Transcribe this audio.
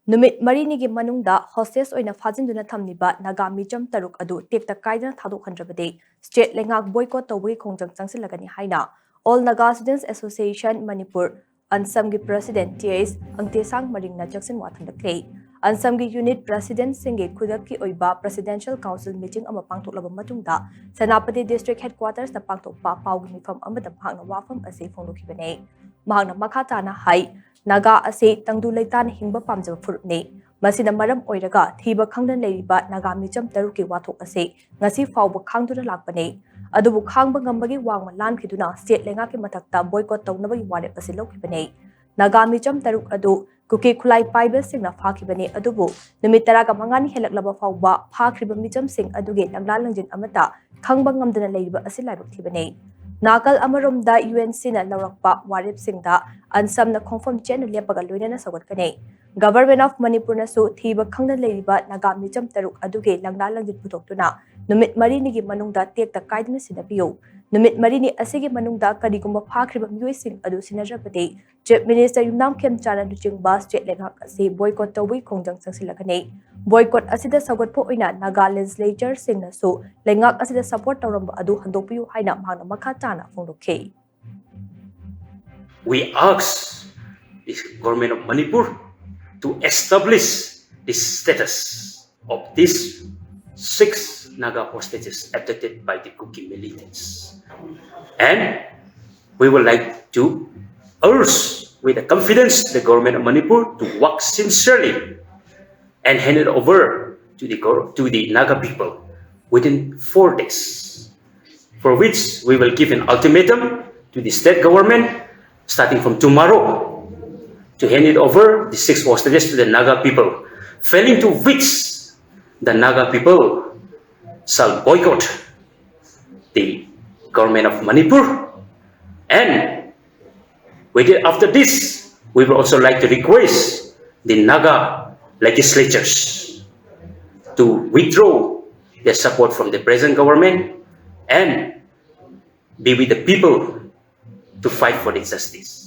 Numit Marinigi Manungda, hostes oina Fazinduna Tamniba, Nagami Jam Taruk Adu, Tifta Kaidan Tadu Handrabade, State Lengak Boycott away Kongjang Lagani Haina, All Naga Students Association Manipur, Ansam President TAs, Angtesang Marina Jackson Watan the Clay, Ansam Unit President Singe Kudaki Oiba Presidential Council meeting Amapang Laba Matunda, Sanapati District Headquarters, the Pangto Pa Paugni from Amada Pangna Wafam as a Fonukibane, Magna Makatana Hai. Naga ase tangdu leitan hingba pamjaba furupne masina maram oiraga thiba khangdan leiba naga micham taruki wathok ase ngasi fawba khangduna lakpane adubu khangba ngambagi wangma lan khiduna state lenga ke mathakta boycott tawnabagi ware ase lokhibane naga micham taruk adu kuki khulai paibe singna phakibane adubu numit taraga mangani helaklaba fawba phakriba micham sing aduge langla langjin amata khangba ngamdana leiba ase laibak thibane Nakal Amarumda UNC na Laurakpa Warip Singda Ansam na confirm chen lepaga loina na sagot kane. Government of Manipur na su thiba khangna leiba naga micham taruk aduge langna langjit putoktuna numit marinigi manungda tekta kaidna sinapiyo. Numit marini asige manungda karigumba phakriba mioi sing adu sinajapate Chief Minister Yumnam Khem Chana Duchingba state lengak ase boycott tawi kongjang sangsilakane. Boycott asida sagot po oina naga legislature singna su lengak asida support tawramba adu handopiyu haina mahna makatana fongdokhe. We ask the government of Manipur to establish the status of these 6 Naga hostages abducted by the Kuki militants. And we would like to urge with the confidence the government of Manipur to work sincerely and hand it over to the Naga people within 4 days, for which we will give an ultimatum to the state government starting from tomorrow to hand it over the 6 hostages to the Naga people, failing to which the Naga people shall boycott the government of Manipur. And after this, we will also like to request the Naga legislatures to withdraw their support from the present government and be with the people to fight for the justice.